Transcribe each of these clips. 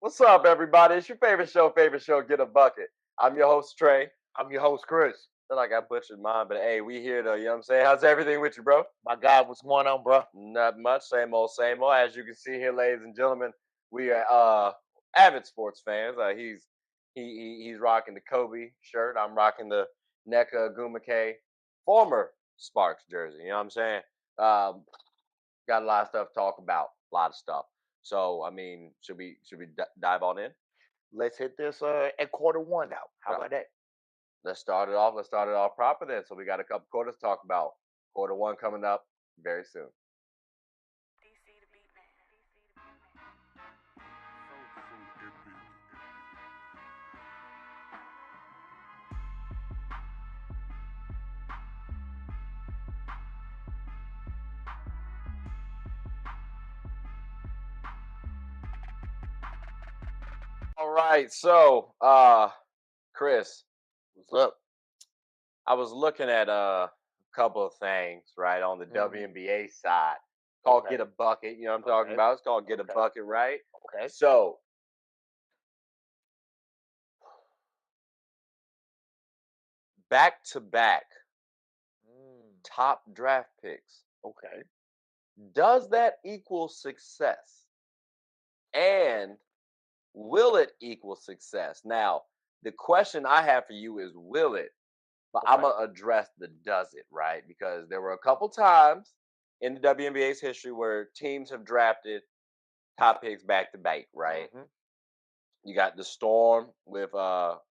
What's up, everybody? It's your favorite show, Get a Bucket. I'm your host, Trey. I'm your host, Chris. Feel like I butchered mine, but hey, we here though, you know what I'm saying? How's everything with you, bro? My God, what's going on, bro? Not much, same old, same old. As you can see here, ladies and gentlemen, we are avid sports fans. He's rocking the Kobe shirt. I'm rocking the NECA Gumake former Sparks jersey. You know what I'm saying? Um, got a lot of stuff to talk about, a lot of stuff. So, I mean, should we dive on in? Let's hit this at quarter one out. How Uh, about that? Let's start it off. Let's start it off proper then. So we got a couple quarters to talk about. Quarter one coming up very soon. All right. So, Chris, What's up? I was looking at a couple of things right on the Hmm. WNBA side. Called Get Okay. a Bucket. You know what I'm talking Okay. about? It's called Get a Okay. Bucket, right? Okay. So back to back Mm, top draft picks. okay. Does that equal success? And will it equal success? Now, the question I have for you is will it? But I'm Okay. gonna address the does it, right? Because there were a couple times in the WNBA's history where teams have drafted top picks back to back, right? Hmm. You got the Storm with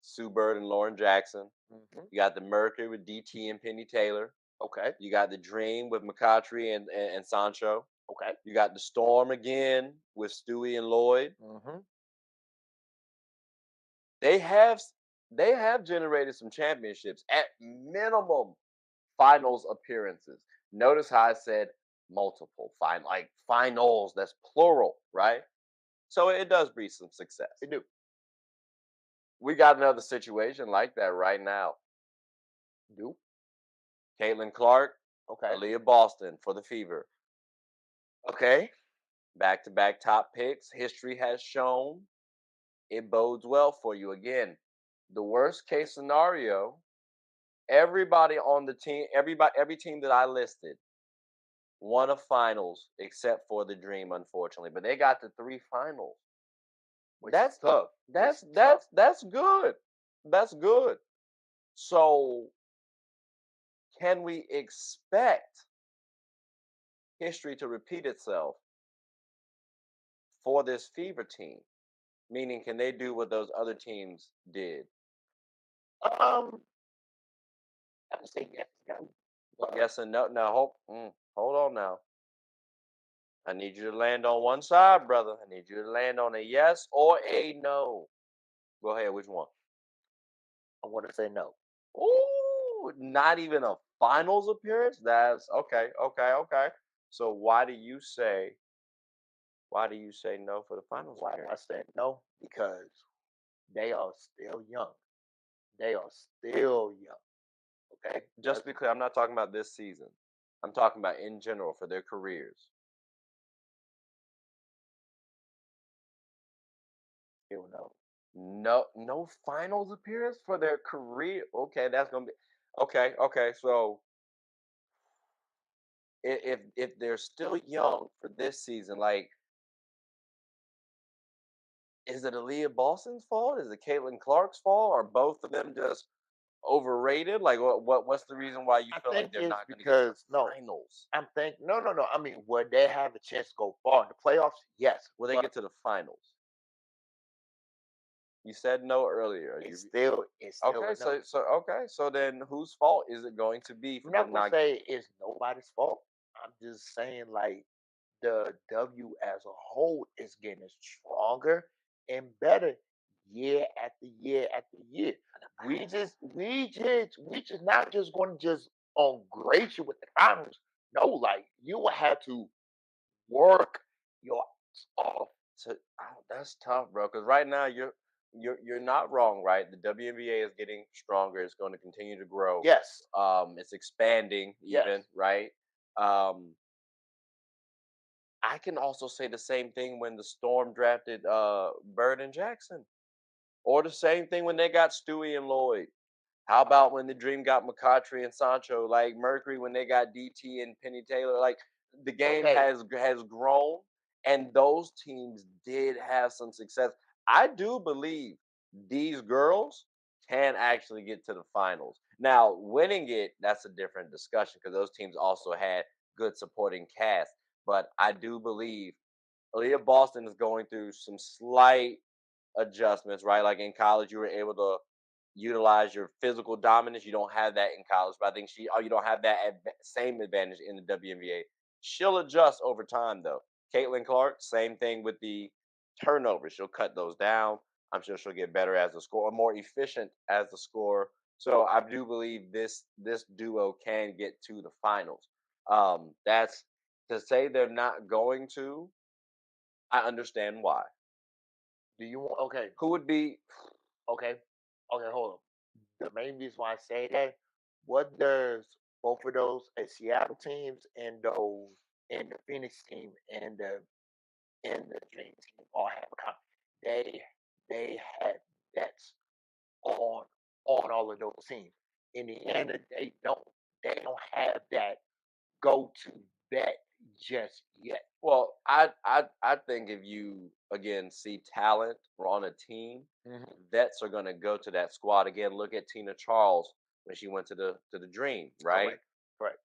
Sue Bird and Lauren Jackson. Hmm. You got the Mercury with DT and Penny Taylor. Okay. You got the Dream with McCautry and Sancho. Okay. You got the Storm again with Stewie and Lloyd. Hmm. They have they have generated some championships at minimum finals appearances. Notice how I said multiple like finals. That's plural, right? So it does breed some success. They do. We got another situation like that right now. Do. Caitlin Clark, Okay. Aaliyah Boston for the Fever. Okay. Back to back top picks. History has shown it bodes well for you. Again, the worst case scenario, everybody on the team, every team that I listed won a finals except for the Dream, unfortunately. But they got the three finals. Which is That's tough. Which that's is tough. that's that's good. That's good. So can we expect history to repeat itself for this Fever team? Meaning, can they do what those other teams did? Um, I would say yes. No. Yes and no. Now, hold on now. I need you to land on one side, brother. I need you to land on a yes or a no. Go ahead. Which one? I want to say no. Ooh, not even a finals appearance. That's okay. Okay. Okay. So why do you say no for the finals Why I appearance? said no? Because they are still young. They are still young. Okay. Just to be clear, I'm not talking about this season. I'm talking about in general for their careers. Still no. No, no finals appearance for their career. Okay, that's gonna be okay. Okay, so if they're still young for this season, like, is it Aaliyah Boston's fault? Is it Caitlin Clark's fault? Are both of them just overrated? Like, what's the reason why you I feel like think they're it's not going to get to the because no, finals? I'm thinking no, no, no. I mean, would they have a chance to go far in the playoffs? Yes, Will they but get to the finals? You said no earlier. it's still Okay? a no. So then whose fault is it going to be I'm for not them gonna not? say it's nobody's fault. I'm just saying like the W as a whole is getting stronger and better year after year after year. We just not just going to just grade you with the finals. No, like you will have to work your ass off. That's tough, bro. Because right now you're not wrong, right? The WNBA is getting stronger. It's going to continue to grow. Yes, It's expanding, even yes. right. Um, I can also say the same thing when the Storm drafted Bird and Jackson, or the same thing when they got Stewie and Lloyd. How about when the Dream got McCautry and Sancho, like Mercury when they got DT and Penny Taylor? Like the game Okay, has grown, and those teams did have some success. I do believe these girls can actually get to the finals. Now, winning it, that's a different discussion because those teams also had good supporting cast. But I do believe Aaliyah Boston is going through some slight adjustments, right? Like in college, you were able to utilize your physical dominance. You don't have that in college, but I think you don't have that same advantage in the WNBA. She'll adjust over time, though. Caitlin Clark, same thing with the turnovers. She'll cut those down. I'm sure she'll get better as a scorer, more efficient as the scorer. So I do believe this duo can get to the finals. That's to say they're not going to. I understand why. do you want? Okay, Who would be okay, okay. Hold on. The main reason why I say that, what does both of those Seattle teams and those and the Phoenix team and the Dream team all have in common? They have bets on all of those teams. In the end, they don't have that go to bet just yet. well, I think if you again see talent on a team, Hmm. vets are gonna go to that squad. Again, look at Tina Charles when she went to the Dream, right? Correct. Correct.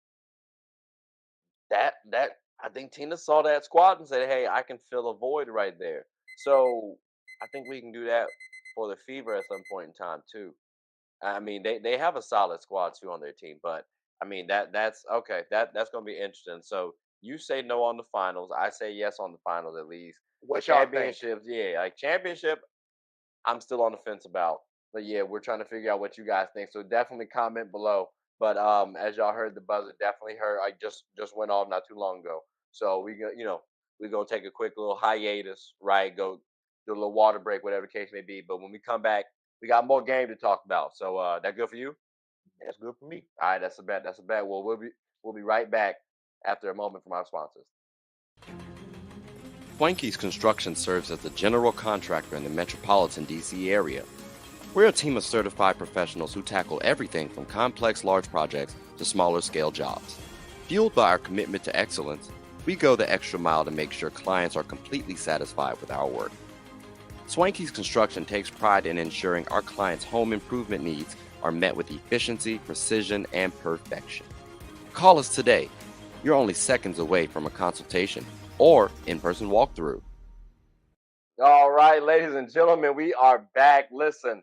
That I think Tina saw that squad and said, "Hey, I can fill a void right there." So I think we can do that for the Fever at some point in time too. I mean, they have a solid squad too on their team, but I mean that's okay. That's gonna be interesting. So you say no on the finals. I say yes on the finals at least. What y'all think? Championships, yeah, like championship. I'm still on the fence about. But yeah, we're trying to figure out what you guys think. So definitely comment below. But as y'all heard, the buzzer definitely heard. I just went off not too long ago. So we're gonna take a quick little hiatus, right? Go do a little water break, whatever the case may be. But when we come back, we got more game to talk about. So that good for you? That's good for me. All right, that's a bet. That's a bet. Well, we'll be right back after a moment from our sponsors. Swanky's Construction serves as the general contractor in the metropolitan DC area. We're a team of certified professionals who tackle everything from complex large projects to smaller scale jobs. Fueled by our commitment to excellence, we go the extra mile to make sure clients are completely satisfied with our work. Swanky's Construction takes pride in ensuring our clients' home improvement needs are met with efficiency, precision, and perfection. Call us today. You're only seconds away from a consultation or in-person walkthrough. All right, ladies and gentlemen, we are back. Listen,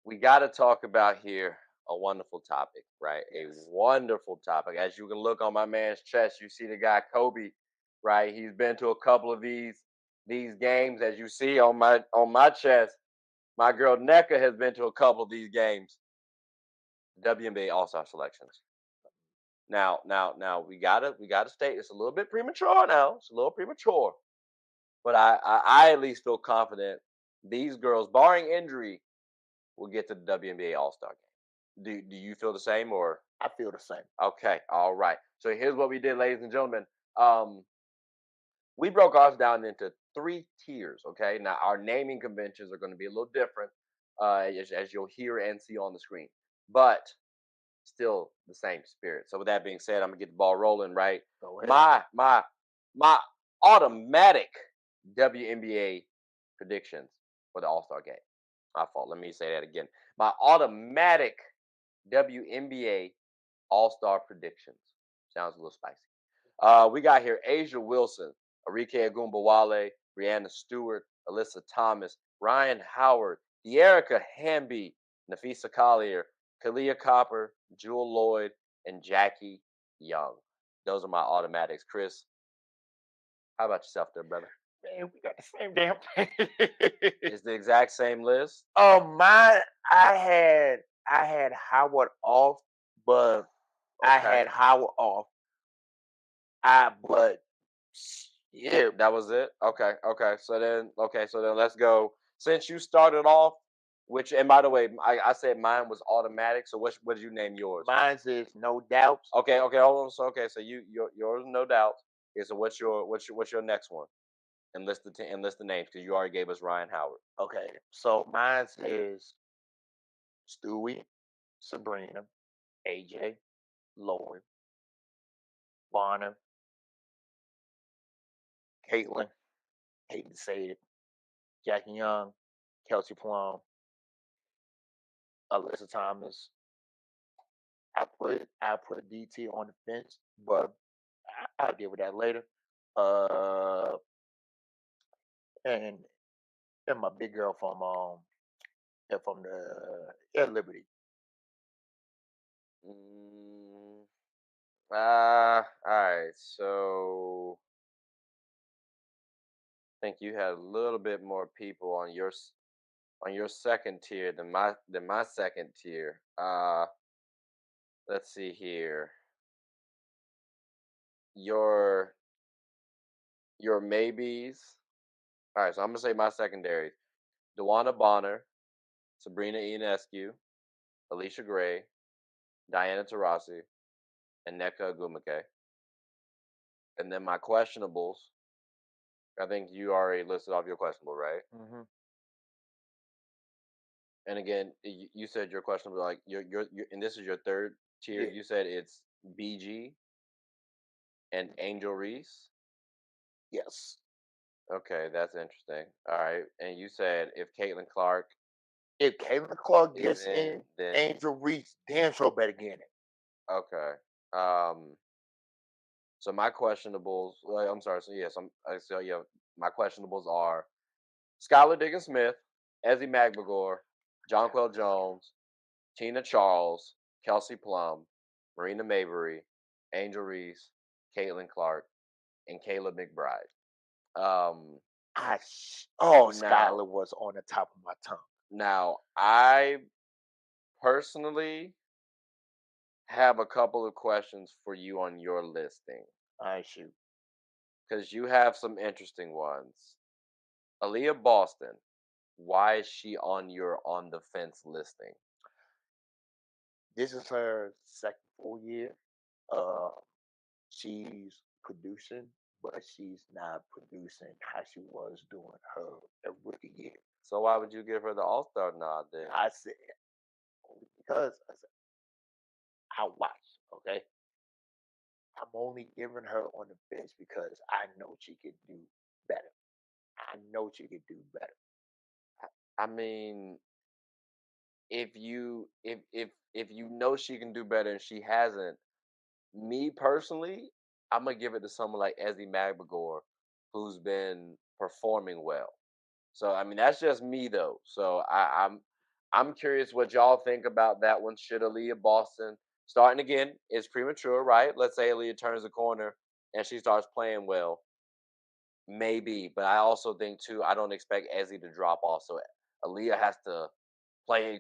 we got to talk about here a wonderful topic, right? A Yes. wonderful topic. As you can look on my man's chest, you see the guy Kobe, right? He's been to a couple of these games. As you see on my chest, my girl NECA has been to a couple of these games. WNBA All Star selections. Now we gotta state it's a little bit premature now. It's a little premature, but I at least feel confident these girls, barring injury, will get to the WNBA All Star game. Do you feel the same or I feel the same. okay? All right. So here's what we did, ladies and gentlemen. Um, we broke ours down into three tiers. Okay. Now our naming conventions are going to be a little different, as you'll hear and see on the screen, but still the same spirit. So with that being said, I'm gonna get the ball rolling. Right. Go ahead. My automatic WNBA predictions for the All Star game. My fault. Let me say that again. My automatic WNBA All Star predictions. Sounds a little spicy. We got here Asia Wilson, Arike Agumbawale, Brianna Stewart, Alyssa Thomas, Ryan Howard, De'Erica Hamby, Nafisa Collier, Kalia Copper, Jewel Lloyd, and Jackie Young. Those are my automatics. Chris, how about yourself there, brother? Man, we got the same damn thing. Is the exact same list? Mine. I had Howard off, but I Okay. had Howard off. But yeah, That was it. Okay. So then let's go. Since you started off, which and by the way, I said mine was automatic. So what did you name yours? mine's is no doubts. Okay. Hold on. So okay. So yours no doubt. Yeah. So what's your next one? And list the names because you already gave us Ryan Howard. Okay, so mine is Stewie, Sabrina, AJ, Lauren, Bonner, Caitlin, hate to say it, Jackie Young, Kelsey Plum, Alyssa Thomas. I put DT on the fence, but I'll deal with that later. Uh, and and my big girl from the Air Liberty. Mm, all right. So I think you had a little bit more people on your second tier than my second tier. Let's see here. Your your maybes. All right, so I'm gonna say my secondary: Dewana Bonner, Sabrina Ionescu, Alicia Gray, Diana Taurasi, and Nneka Agumake. And then my questionables. I think you already listed off your questionable, right? Hmm. And again, you said your questionable, like and this is your third tier. Yeah. You said it's BG and Angel Reese. Yes. Okay, that's interesting. All right, and you said if Caitlin Clark If Caitlin Clark is gets in, in, then Angel Reese damn sure better get it. okay. So my questionables. Well, I'm sorry. So yes, so yeah, my questionables are Skylar Diggins Smith, Ezzy Magbagor, Jonquel Jones, Tina Charles, Kelsey Plum, Marina Mavery, Angel Reese, Caitlin Clark, and Caleb McBride. Um, Skylar now, was on the top of my tongue. I personally have a couple of questions for you on your listing I shoot. because you have some interesting ones. Aaliyah Boston, why is she on your on the fence listing? This is her second full year. Uh, she's producing, but she's not producing how she was doing her rookie year. So why would you give her the All Star nod then? I said only because I watched. Okay, I'm only giving her on the bench because I know she could do better. I know she could do better. I mean, if you know she can do better and she hasn't, me personally, I'm gonna give it to someone like Ezzy Magbagor, who's been performing well. So I mean, that's just me though. So I'm curious what y'all think about that one. Should Aaliyah Boston starting again? It's premature, right? Let's say Aaliyah turns the corner and she starts playing well. Maybe, but I also think too. I don't expect Ezzy to drop off. So Aaliyah has to play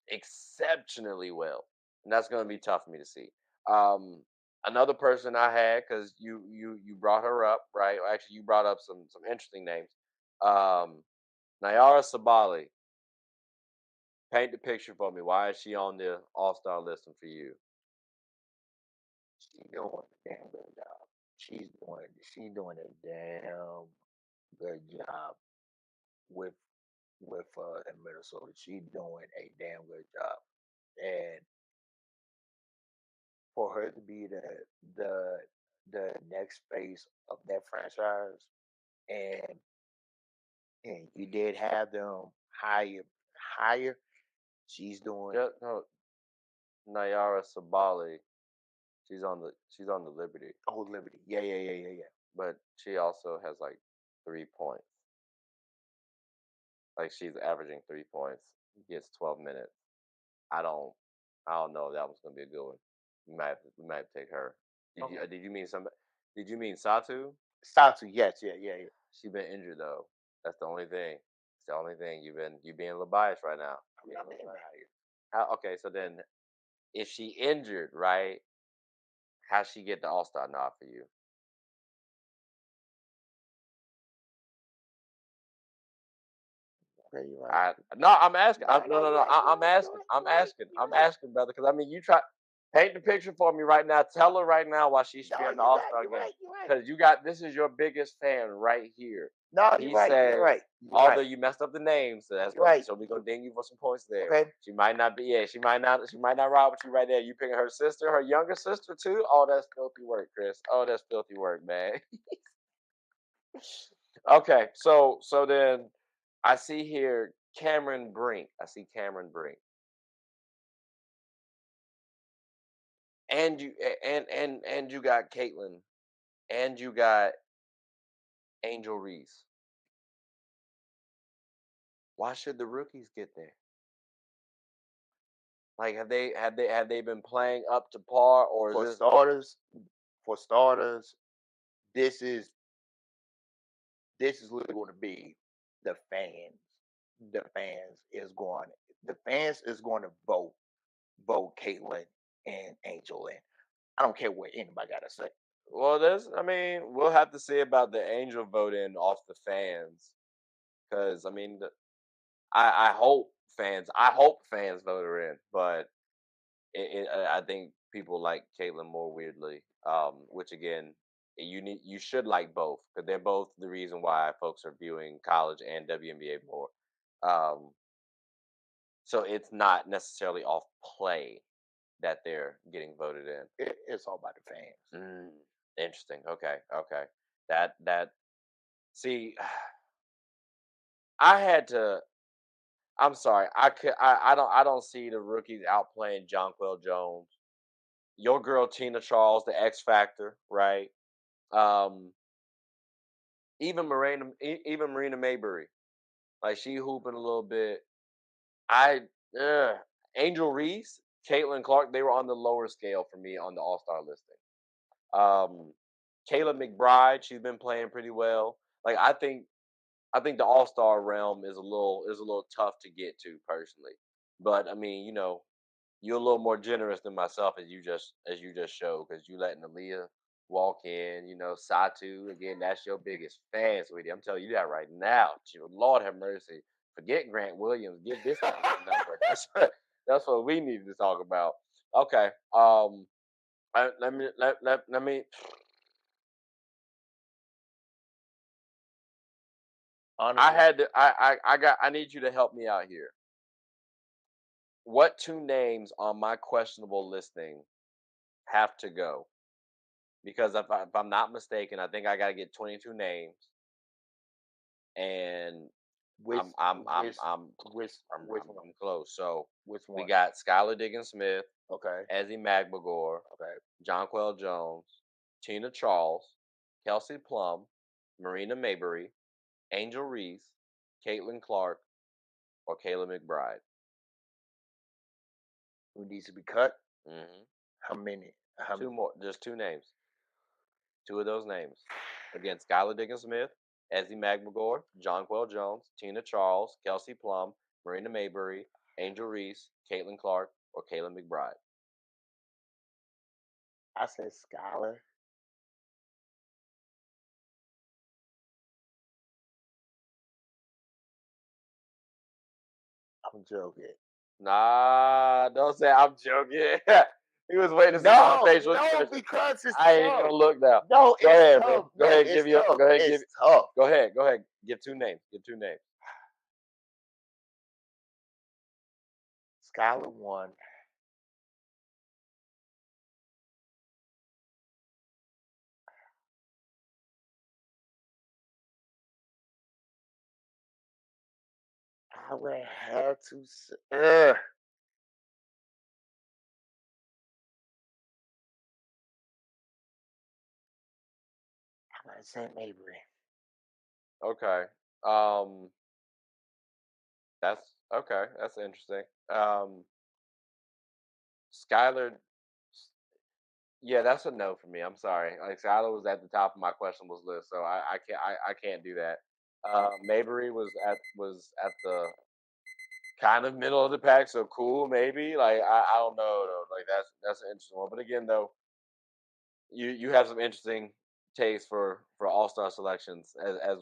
exceptionally well, and that's going to be tough for me to see. Another person I had because you brought her up, right? Actually, you brought up some interesting names. Um, Nayara Sabali. Paint the picture for me. Why is she on the All Star listing for you? She's doing a damn good job. She's doing a damn good job with in Minnesota. She's doing a damn good job. And for her to be the the next face of that franchise, and you did have them higher. She's doing Just no, Nayara Sabali. She's on the Liberty, oh Liberty. Yeah, yeah, yeah, yeah, yeah. but she also has like 3 points. Like she's averaging 3 points, gets 12 minutes. I don't I don't know if that was gonna be a good one. We might take her. Okay. Did you mean some? Did you mean Satu? Satu, yes, yeah, yeah, yeah. She been injured though. That's the only thing. It's the only thing. You being a little biased right now. I'm Being a not little being biased. biased. Okay, so then if she injured, right? How she get the All Star nod for you? Okay, you're right. I no, I'm asking. No, No, no, no, you're no. right. You're I'm right. You're asking. right. I'm You're right. asking. You're I'm right. asking, brother. Because I mean, you try. Paint the picture for me right now. Tell her right now why she should be No, on the you're All right. Star You're game. right. You're right. Because you got this is your biggest fan right here. No, you're He right. You're says, right. You're although right. you messed up the name, so that's You're gonna right. so we gonna ding you for some points there. Okay. She might not be, yeah, she might not ride with you right there. You picking her sister, her younger sister too? Oh, that's filthy work, Chris. Oh, that's filthy work, man. Okay, so then I see here Cameron Brink. I see Cameron Brink. And and you got Caitlin. And you got Angel Reese. Why should the rookies get there? Like, have they been playing up to par, or is For this? starters, for starters, this is this is literally going to be the fans. The fans is going. The fans is going to vote Caitlyn and Angel in. I don't care what anybody got to say. Well, I mean, we'll have to see about the Angel voting off the fans, because I mean, I hope fans vote her in, but I think people like Caitlyn more weirdly. Which again, you should like both because they're both the reason why folks are viewing college and WNBA more. Um, so it's not necessarily off play that they're getting voted in. It's all about the fans. Mm, interesting. Okay. Okay. That see, I had to. I'm sorry. I don't see the rookies outplaying Jonquel Jones. Your girl Tina Charles, the X Factor, right? Um, even Marina Mayberry, like she hooping a little bit. I Angel Reese, Caitlin Clark, they were on the lower scale for me on the All Star listing. Um, Kayla McBride, she's been playing pretty well. Like I think the All Star realm is a little tough to get to personally, but I mean, you're a little more generous than myself as you just showed because you letting Aaliyah walk in. Satu again. That's your biggest fan, sweetie. I'm telling you that right now. Lord have mercy. Forget Grant Williams. Give this man a number. That's what we need to talk about. Okay. Let me. I Honestly, had to. I need you to help me out here. What two names on my questionable listing have to go? Because if I'm not mistaken, I think I got to get 22 names, and which I'm I'm I'm which I'm which I'm which I'm, one? I'm close. So Which we one? got Skylar Diggins Smith, Okay. Ezzy Magbagor, Okay. Jonquel Jones, Tina Charles, Kelsey Plum, Marina Mayberry, Angel Reese, Caitlin Clark, or Kayla McBride. Who needs to be cut? hmm How many? How Two many? more, just two names. Two of those names. Again, Skylar Diggins Smith, Ezzy Magbagor, Jonquel Jones, Tina Charles, Kelsey Plum, Marina Mayberry, Angel Reese, Caitlin Clark, or Kayla McBride. I said Scholar. I'm joking. Nah, don't say I'm joking. He was waiting to see my No, facial no, expression. because it's I ain't even tough. gonna look now. No, Go it's ahead, man. tough. Go No, ahead, it's give you. tough. Go ahead, It's tough. Go ahead. Go ahead. Give two names. Give two names. Scholar one. I would have to. I'm gonna say Mabry. Okay. Um, that's okay. That's interesting. Um, Skylar. Yeah, that's a no for me. I'm sorry. Like Skylar was at the top of my questionables list, so I can't do that. Mayberry was at the kind of middle of the pack, so cool maybe. Like I don't know though. Like that's an interesting one. But again though, you have some interesting taste for all star selections as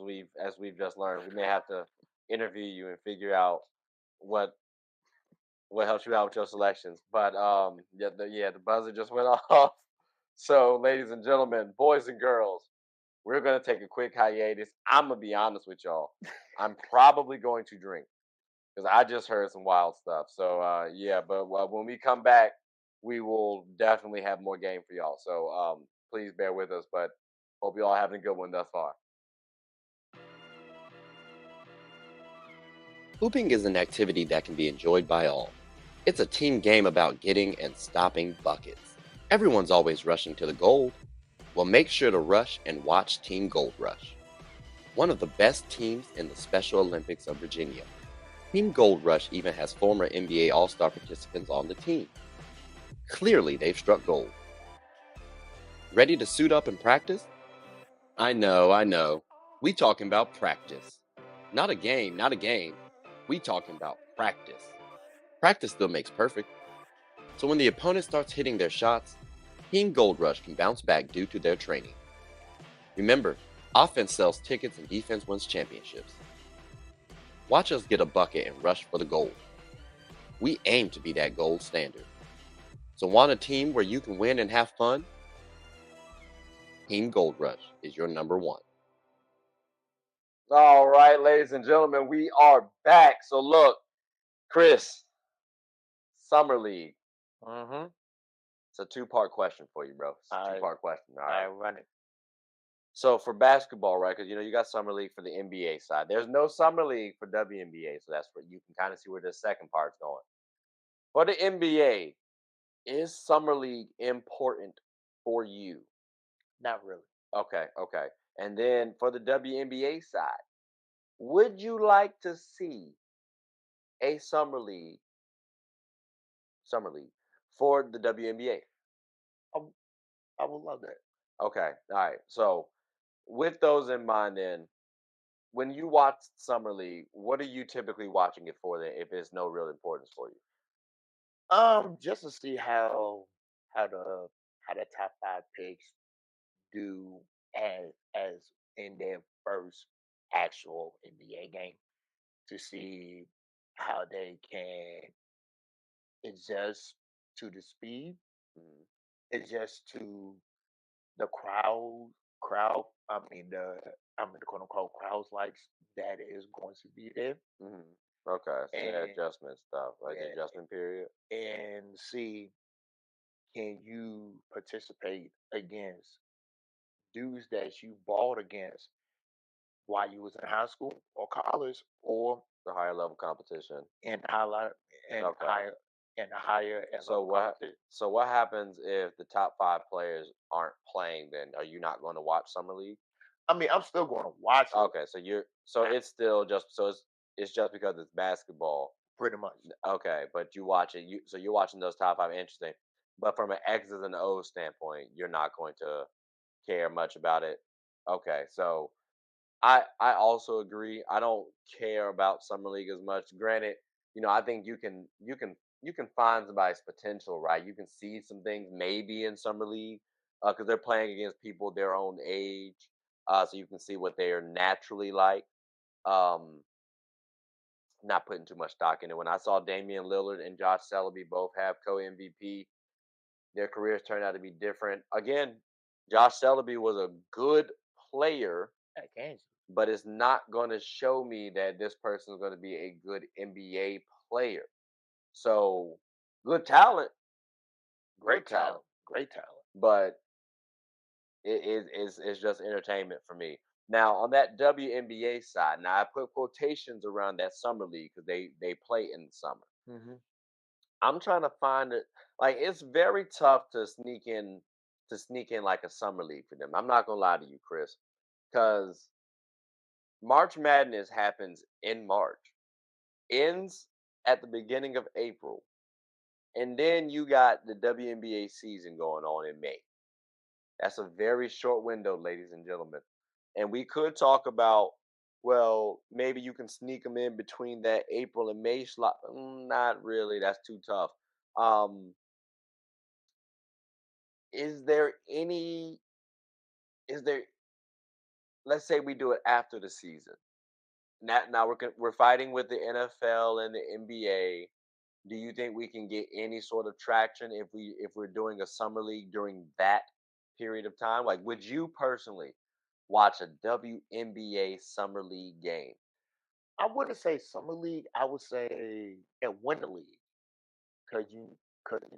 we've just learned. We may have to interview you and figure out what what helps you out with your selections. But the buzzer just went off. So, ladies and gentlemen, boys and girls, we're gonna take a quick hiatus. I'm gonna be honest with y'all. I'm probably going to drink because I just heard some wild stuff. So yeah, but when we come back, we will definitely have more game for y'all. So please bear with us. But hope you all having a good one thus far. Hooping is an activity that can be enjoyed by all. It's a team game about getting and stopping buckets. Everyone's always rushing to the goal. Well, make sure to rush and watch Team Gold Rush, one of the best teams in the Special Olympics of Virginia. Team Gold Rush even has former NBA All Star participants on the team. Clearly, they've struck gold. Ready to suit up and practice? I know. We talking about practice. Not a game, not a game. We talking about practice. Practice still makes perfect. So when the opponent starts hitting their shots, Team Gold Rush can bounce back due to their training. Remember, offense sells tickets and defense wins championships. Watch us get a bucket and rush for the gold. We aim to be that gold standard. So want a team where you can win and have fun? Team Gold Rush is your number one. All right, ladies and gentlemen, we are back. So look, Chris, Summer League. Mm-hmm. It's a two-part question for you, bro. It's a All right, two-part question. All I right. run it. So for basketball, right? Because you got summer league for the NBA side. There's no summer league for WNBA, so that's where you can kind of see where the second part's going. For the NBA, is summer league important for you? Not really. Okay, okay. And then for the WNBA side, would you like to see a summer league for the WNBA? I, w- I would love that. Okay, all right. So with those in mind, then when you watch summer league, what are you typically watching it for? Then, if it's no real importance for you. Just to see how the how the top five picks do as in their first actual NBA game to see how they can adjust to the speed, Mhm, adjust to the crowd. I mean the quote unquote crowds likes that is going to be there, mhm. Okay, so the and adjustment stuff, like the yeah, adjustment period. and see can you participate against dudes that you balled against while you was in high school or college or The higher level competition. in highlight and Okay. higher and So level what? competition. So what happens if the top five players aren't playing? Then are you not going to watch summer league? I mean, I'm still going to watch it, Okay, so it's still just it's just because it's basketball. pretty much. Okay, but you watch it. You're watching those top five. Interesting. But from an X's and O's standpoint, you're not going to care much about it. Okay, so I also agree. I don't care about summer league as much. Granted, I think you can find somebody's potential, right? You can see some things maybe in summer league because they're playing against people their own age, so you can see what they are naturally like. Um, not putting too much stock in it. When I saw Damian Lillard and Josh Selby both have co MVP, their careers turned out to be different. Again, Josh Selby was a good player, At Kansas, but it's not going to show me that this person is going to be a good NBA player. So, good talent, good talent, great talent. but it's just entertainment for me. Now, on that WNBA side, now I put quotations around that summer league because they play in the summer. Hmm. I'm trying to find it. Like it's very tough to sneak in like a summer league for them. I'm not gonna lie to you, Chris, because March Madness happens in March, ends at the beginning of April, and then you got the WNBA season going on in May. That's a very short window, ladies and gentlemen. And we could talk about, well, maybe you can sneak them in between that April and May slot. Not really. That's too tough. Um, is there any? Is there? Let's say we do it after the season. Now we're fighting with the NFL and the NBA. do you think we can get any sort of traction if we're doing a summer league during that period of time? Like, would you personally watch a WNBA summer league game? I wouldn't say summer league. I would say a winter league, cause you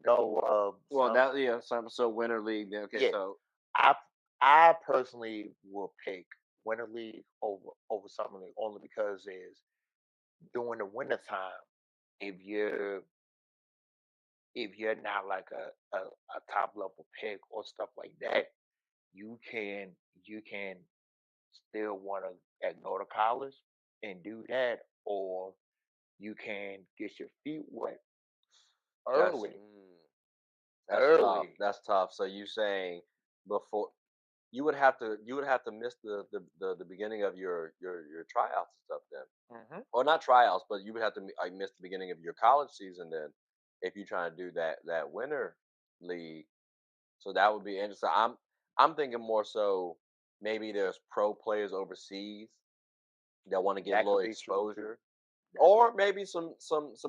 know Well, some so winter league. Okay, yeah. so I I personally will pick winter league over summer league only because is during the winter time, if you're if you're not like a top level pick or stuff like that, you can you can still want to go to college and do that, or you can get your feet wet that's early, that's tough. early. That's tough. So you saying before you would have to miss the beginning of your tryouts and stuff then. Hmm. Or not tryouts, but you would have to like miss the beginning of your college season then if you're trying to do that winter league. So that would be interesting. I'm thinking more so maybe there's pro players overseas that want to get a That little could be true too. exposure, That could, or maybe some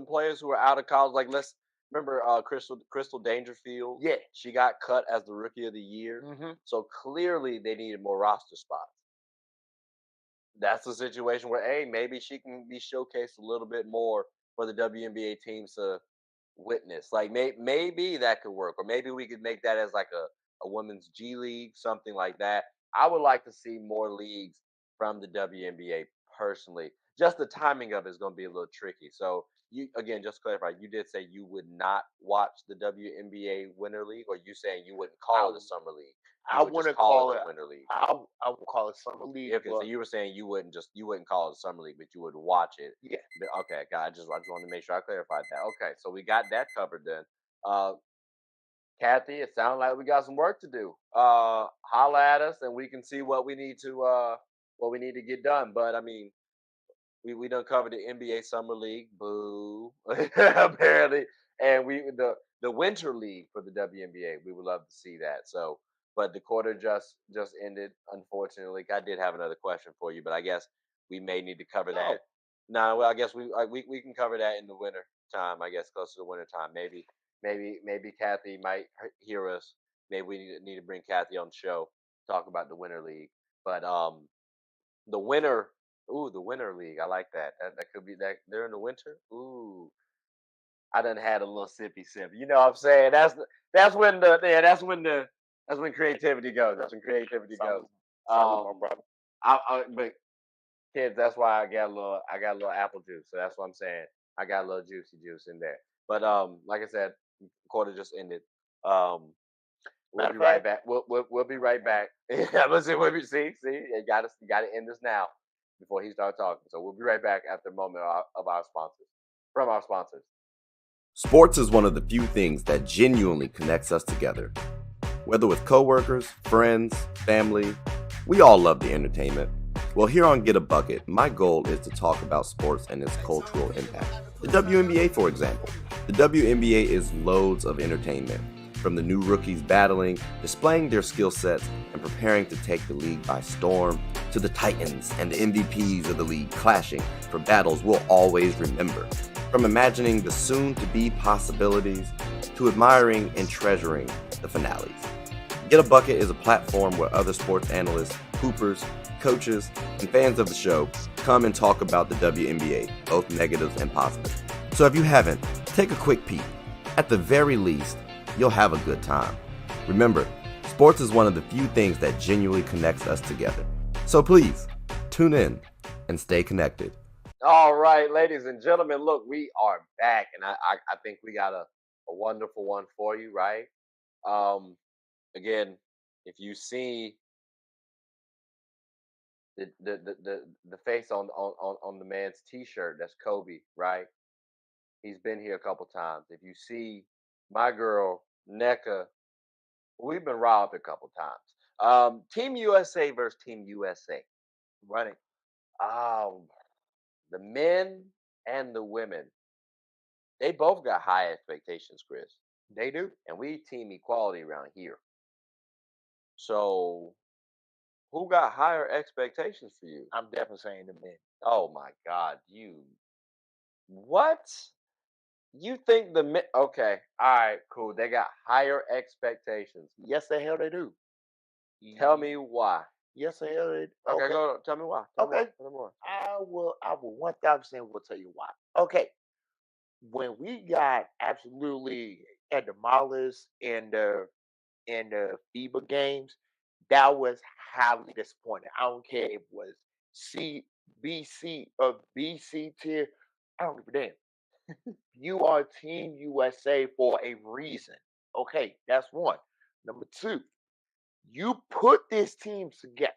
players who are out of college. Like let's remember Crystal Dangerfield. yeah. She got cut as the rookie of the year, Hmm. so clearly they needed more roster spots. That's a situation where, hey, maybe she can be showcased a little bit more for the WNBA teams to witness. Like maybe that could work, or maybe we could make that as like a women's G League, something like that. I would like to see more leagues from the WNBA personally. Just the timing of it is going to be a little tricky. So you again, just to clarify, you did say you would not watch the WNBA Winter League, or you saying you wouldn't call I it a summer league? You I would just wouldn't call it call the it. Winter League. I would call it summer Yeah, league, okay, so but you were saying you wouldn't call it summer league, but you would watch it. yeah. Okay, God, I just wanted to make sure I clarified that. Okay, so we got that covered then. Uh, Kathy, it sounds like we got some work to do. Holla at us, and we can see what we need to get done. But I mean, we done covered the NBA Summer League, boo, apparently, and the Winter League for the WNBA. We would love to see that. So, but the quarter just ended. Unfortunately, I did have another question for you, but I guess we may need to cover that. No, No, well, I guess we can cover that in the winter time. I guess close to the winter time. Maybe Kathy might hear us. Maybe we need to bring Kathy on the show, talk about the Winter League. But the winter, ooh, the winter league. I like that. That could be that during the winter. Ooh, I done had a little sippy sip. You know what I'm saying? That's when that's when creativity goes. That's when creativity goes. salute, my Um, brother. but kids, that's why I got a little apple juice. So that's what I'm saying. I got a little juicy juice in there. But like I said, quarter just ended. Um, we'll Matter be of right fact, back. We'll be right back. Yeah, let's see. See, you got to end this now before he starts talking. So we'll be right back after a moment of our sponsors from our sponsors. Sports is one of the few things that genuinely connects us together. Whether with coworkers, friends, family, we all love the entertainment. Well, here on Get a Bucket, my goal is to talk about sports and its cultural impact. The WNBA, for example. The WNBA is loads of entertainment. From the new rookies battling, displaying their skill sets, and preparing to take the league by storm, to the titans and the MVPs of the league clashing for battles we'll always remember. From imagining the soon-to-be possibilities, to admiring and treasuring the finales. Get a Bucket is a platform where other sports analysts, hoopers, coaches, and fans of the show come and talk about the WNBA, both negatives and positives. So if you haven't, take a quick peek. At the very least, you'll have a good time. Remember, sports is one of the few things that genuinely connects us together. So please, tune in and stay connected. All right, ladies and gentlemen, look, we are back, and I think we got a wonderful one for you, right? Um, again, if you see the face on the man's T-shirt, that's Kobe, right? He's been here a couple times. If you see my girl NECA, we've been robbed a couple times. Team USA versus Team USA. running. Um, the men and the women, they both got high expectations, Chris, They do. and we team equality around here. So, who got higher expectations for you? I'm definitely saying the men. Oh my God, you what? You think the men? Okay, all right, cool. They got higher expectations. Yes, the hell they do. Tell Ye- me why. Yes, the hell they. Okay, Okay, go. Tell me why. Tell me why. okay. Tell me why. I will 1000% will tell you why. Okay, when we got absolutely demolished in the FIBA games, that was highly disappointing. I don't care if it was C, BC, or BC tier. I don't give a damn. You are Team USA for a reason. Okay, that's one. Number two, you put this team together.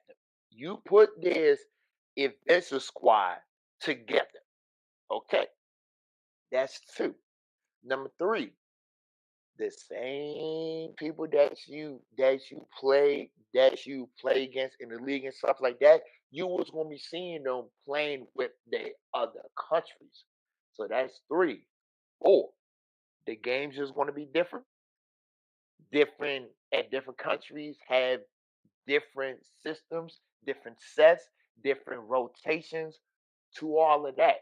You put this adventure squad together. Okay, that's two. Number three, the same people that you play against in the league and stuff like that, you was gonna be seeing them playing with the other countries. So that's three. Four, the games is gonna be different. Different at different countries have different systems, different sets, different rotations to all of that.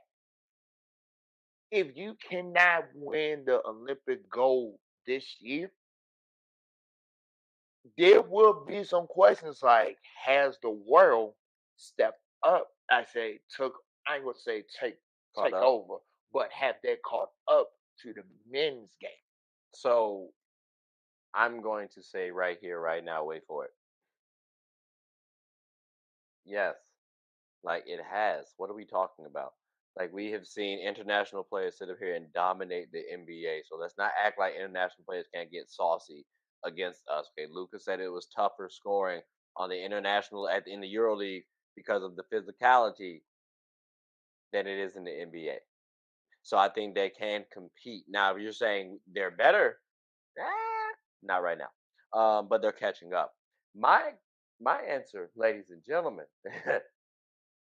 If you cannot win the Olympic gold this year, there will be some questions like, has the world stepped up? I ain't gonna say Caught take up. over, but have they caught up to the men's game? So I'm going to say right here, right now. Wait for it. Yes, like it has. What are we talking about? Like we have seen international players sit up here and dominate the NBA. So let's not act like international players can't get saucy against us. Okay, Lucas said it was tougher scoring on the international in the EuroLeague because of the physicality than it is in the NBA. So I think they can compete. Now, if you're saying they're better, not right now. But they're catching up. My my answer, ladies and gentlemen,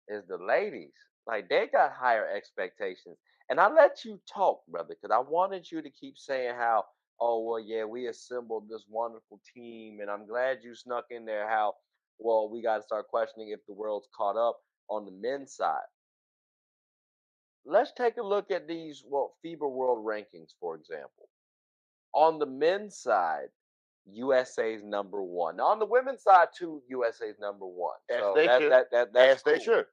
is the ladies. Like they got higher expectations. And I let you talk, brother, because I wanted you to keep saying how, oh well, yeah, we assembled this wonderful team, and I'm glad you snuck in there how, well, we got to start questioning if the world's caught up on the men's side. Let's take a look at these, well, FIBA World Rankings, for example. On the men's side, USA's number one. Now, on the women's side, too, USA's number one. As So they should. that's As they cool. should.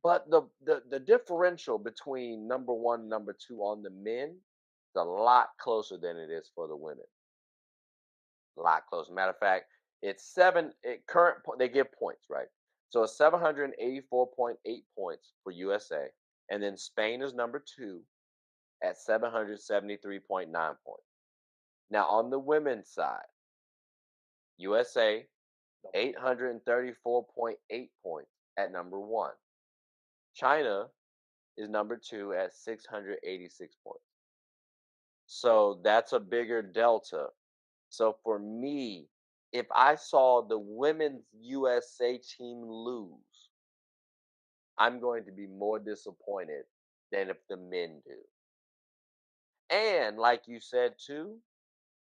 But the differential between number one and number two on the men is a lot closer than it is for the women. A lot closer. Matter of fact, it's they give points, right? So it's 784.8 points for USA, and then Spain is number two at 773.9 points. Now on the women's side, USA Number one. 834.8 points at number one. China is number two at 686 points. So that's a bigger delta. So for me, if I saw the women's USA team lose, I'm going to be more disappointed than if the men do. And like you said too,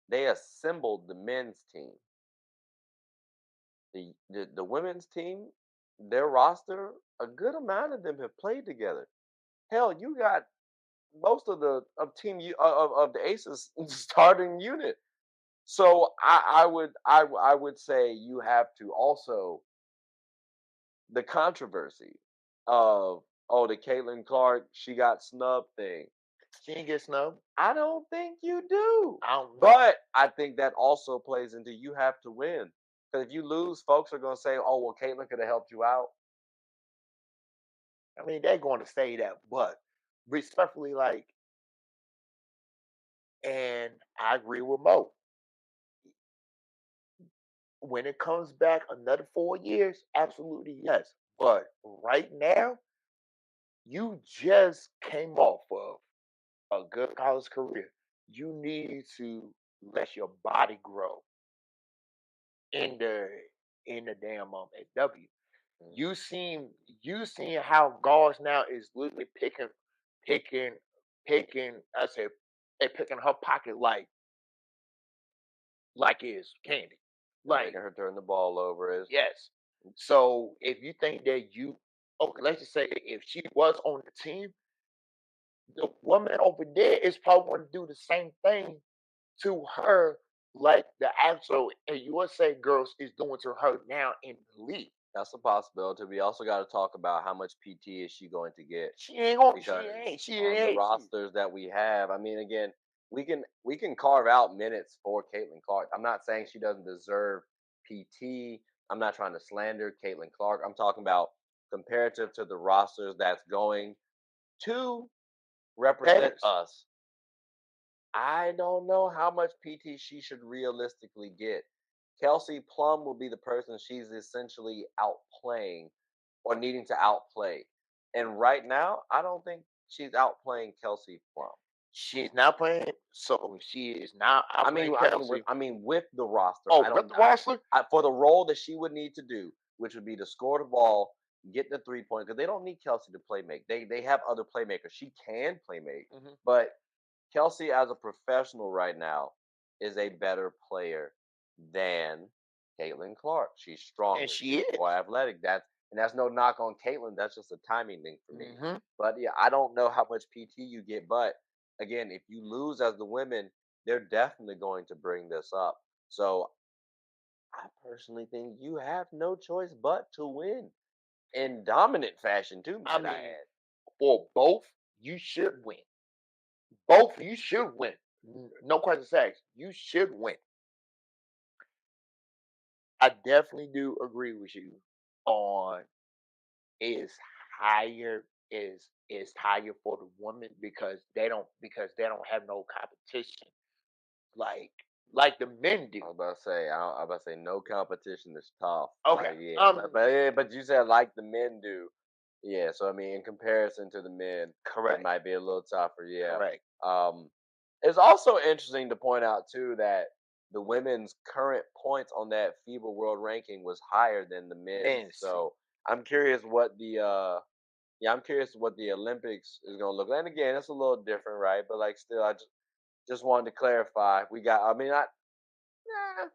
they assembled the men's team. The women's team, their roster, a good amount of them have played together. Hell, you got most of the of the Aces starting unit. So I would say you have to also the controversy of, oh, the Caitlin Clark, she got snubbed thing. She ain't get snubbed. I don't think you do. I don't know. But I think that also plays into you have to win. Because if you lose, folks are gonna say, oh well, Caitlin could have helped you out. I mean, they're going to say that, but respectfully, like, and I agree with Mo. When it comes back another 4 years, absolutely yes. But right now, you just came off of a good college career. You need to let your body grow in the in the damn AW. Mm. You seen how guards now is literally picking picking I said they picking her pocket like it's candy. And making Like, her turn the ball over is yes. So if you think that you okay, let's just say if she was on the team, the woman over there is probably going to do the same thing to her like the actual and USA girls is doing to her now in the league. That's a possibility. We also got to talk about how much PT is she going to get, She ain't gonna. because She on the ain't. rosters that we have, I mean, again, we can carve out minutes for Caitlin Clark. I'm not saying she doesn't deserve PT. I'm not trying to slander Caitlin Clark. I'm talking about comparative to the rosters that's going to represent Betters. us. I don't know how much PT she should realistically get. Kelsey Plum will be the person she's essentially outplaying or needing to outplay. And right now, I don't think she's outplaying Kelsey Plum. She's not playing. So she is not I out mean, playing I mean, with Kelsey. I mean, with the roster, Oh, I with don't. the roster. For the role that she would need to do, which would be to score the ball, get the 3 point, because they don't need Kelsey to play make. They have other playmakers. She can play make, Hmm. but Kelsey, as a professional right now, is a better player than Caitlin Clark. She's And stronger. she She's is. more athletic. That's no knock on Caitlin. That's just a timing thing for me. Hmm. But yeah, I don't know how much PT you get. But again, if you lose as the women, they're definitely going to bring this up. So I personally think you have no choice but to win in dominant fashion, too, I might I mean, add. for both, you should win. Both, you should win. No question asked. You should win. I definitely do agree with you on is is higher for the women because they don't have no competition like the men do. I was about to say no competition is tough. Okay. Like yeah, but you said like the men do. Yeah, so I mean in comparison to the men, it Correct. might be a little tougher, yeah. Correct. Um it's also interesting to point out too that the women's current points on that FIBA world ranking was higher than the men's. Men see. So I'm curious what the I'm curious what the Olympics is gonna look like. And again, it's a little different, right? But like still I just wanted to clarify. We got I mean I nah,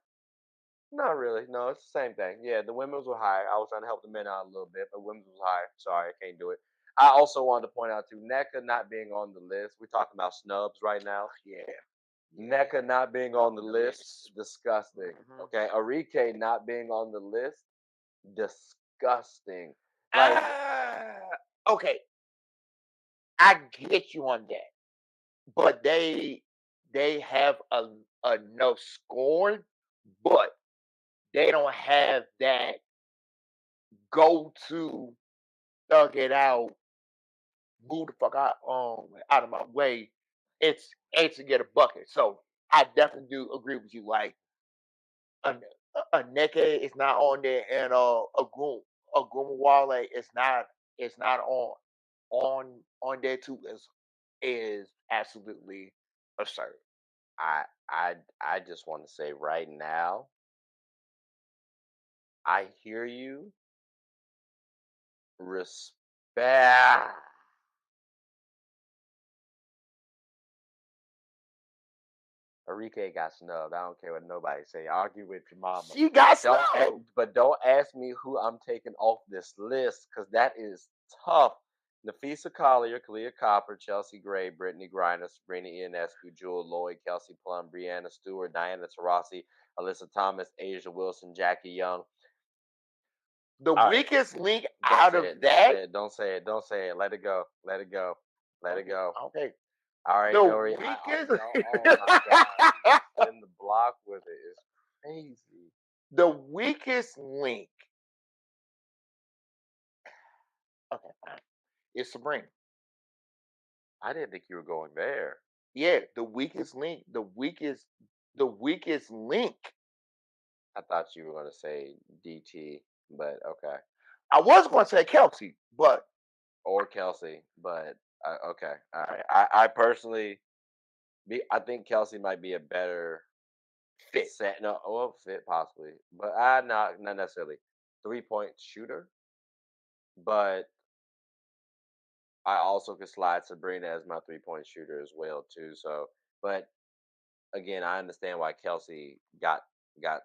not really. No, it's the same thing. Yeah, the women's were higher. I was trying to help the men out a little bit, but women's was higher. Sorry, I can't do it. I also wanted to point out too, NECA not being on the list. We're talking about snubs right now. Yeah. NECA not being on the list, disgusting. Mhm. Okay, Arike not being on the list, disgusting. Like, Ah, okay, I get you on that, but they have enough scoring, but they don't have that go to thug it out, move the fuck out of my way. It's to get a bucket. So I definitely do agree with you. Like a a Neke is not on there, and a groom Wale is not on there too. Is absolutely absurd. I just want to say right now, I hear you. Respect. Enrique got snubbed. I don't care what nobody say. Argue with your mama. She got Don't snubbed. but don't ask me who I'm taking off this list because that is tough. Nafisa Collier, Kalia Copper, Chelsea Gray, Brittany Griner, Sabrina Ionescu, Jewel Lloyd, Kelsey Plum, Brianna Stewart, Diana Taurasi, Alyssa Thomas, Asia Wilson, Jackie Young. The All right, weakest link don't out say of it. Don't that. say it. Don't say it. Don't say it. Let it go. Let it go. Let it Okay, go. okay. All right, The Nori. weakest, No. Oh my God, you just spin the block with it. It's crazy. the weakest link. Okay, fine. Is Sabrina. I didn't think you were going there. Yeah, the weakest link. The weakest link. I thought you were going to say DT, but okay. I was going to say Kelsey, but Or Kelsey, but okay. All right. I personally, I think Kelsey might be a better fit. set. No, well, fit possibly, but not necessarily 3 point shooter. But I also could slide Sabrina as my 3 point shooter as well too. So, but again, I understand why Kelsey got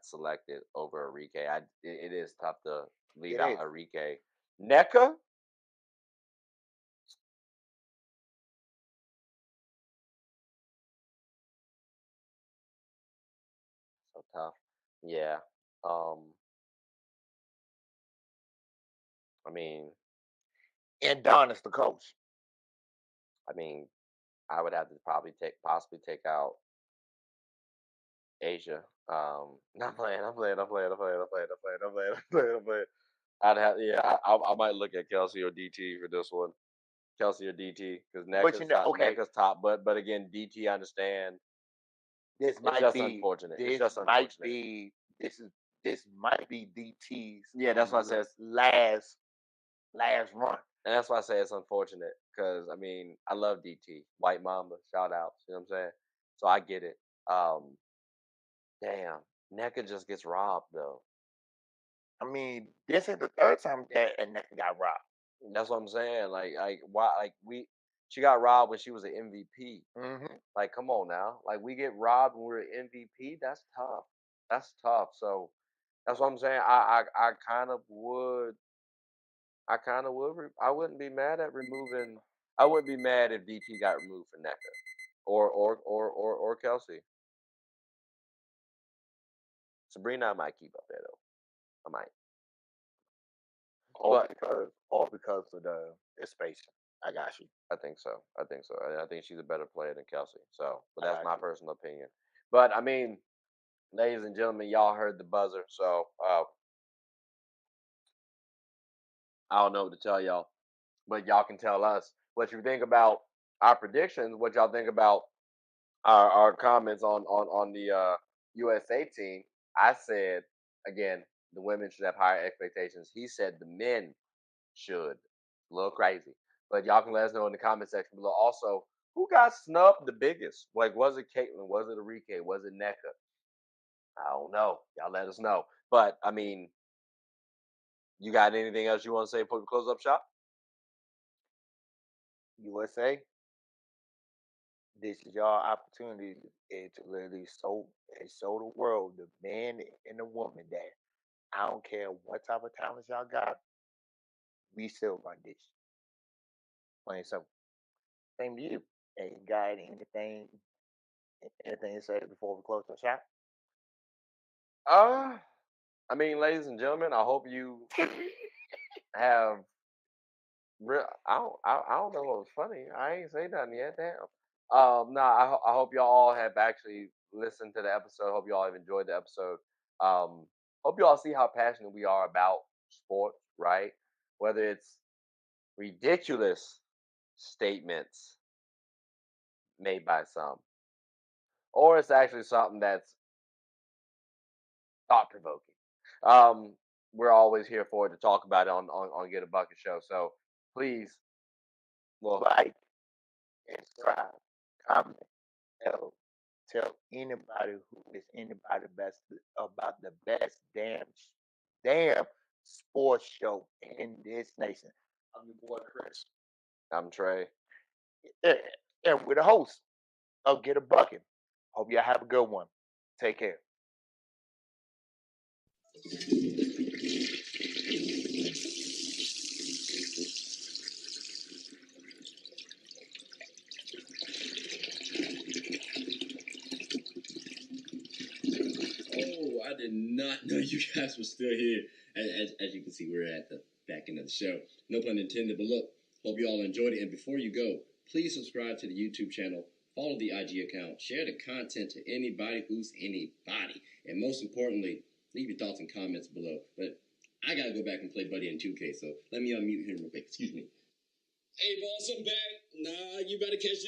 selected over Enrique. It is tough to leave It out is. Enrique. NECA, So tough. Yeah. Um. I mean. And Don is the coach. I mean. I would have to possibly take out Asia. Not playing. I'm playing. I'm playing. I'm playing. I'm playing. I'm playing. I'm playing. I'm playing. I'm playing. I'd have. Yeah. I might look at Kelsey or DT for this one. Kelsey or DT because But you know, okay, NECA's top. But again, DT I understand. this It's might just be unfortunate. It's this just might unfortunate. be this is this might be DT's Yeah, that's why I said. last run. And that's why I say it's unfortunate because I mean I love DT, White Mamba, shout outs. You know what I'm saying? So I get it. Um, damn, NECA just gets robbed though. I mean, this is the third time that Aneka got robbed. That's what I'm saying. Like why? She got robbed when she was an MVP. Hmm. Like, come on now. Like we get robbed when we're MVP. That's tough. That's tough. So that's what I'm saying. I kind of would. I kind of would. I wouldn't be mad at removing. I wouldn't be mad if DT got removed for NECA or Kelsey. Sabrina, I might keep up there though. I might. All But because of the spacing. I got you. I think so. I think so. I think she's a better player than Kelsey. So, but I that's got my you. personal opinion. But I mean, ladies and gentlemen, y'all heard the buzzer. So I don't know what to tell y'all, but y'all can tell us what you think about our predictions. What y'all think about our comments on the USA team. I said again, the women should have higher expectations. He said the men should. A little crazy, but y'all can let us know in the comment section below. Also, who got snubbed the biggest? Like, was it Caitlyn? Was it Enrique? Was it NECA? I don't know. Y'all let us know. But I mean, you got anything else you want to say before we close up shop? USA, this is your opportunity to literally show the world, the man and the woman, that I don't care what type of talents y'all got, we still run this. Plain and simple. Same to you. Hey, you got anything to say before we close the shop? Uh, I mean, ladies and gentlemen, I hope you have real. I don't know what was funny. I ain't say nothing yet. Damn. I hope y'all all have actually listened to the episode. Hope y'all have enjoyed the episode. Um, hope y'all see how passionate we are about sports, right? Whether it's ridiculous statements made by some, or it's actually something that's thought provoking. Um, we're always here for it to talk about it on Get a Bucket Show. So please, well, Like and subscribe, comment, tell anybody who is anybody best about the best damn sports show in this nation. I'm your boy Chris. I'm Trey. And, and we're the host of Get a Bucket. Hope y'all have a good one. Take care. Oh, I did not know you guys were still here. As you can see, we're at the back end of the show. No pun intended, but look, hope you all enjoyed it. And before you go, please subscribe to the YouTube channel, follow the IG account, share the content to anybody who's anybody. And most importantly, leave your thoughts and comments below. But I got to go back and play Buddy in 2K, so let me unmute him real quick. Excuse me. Hey, boss, I'm back. Nah, you better catch this.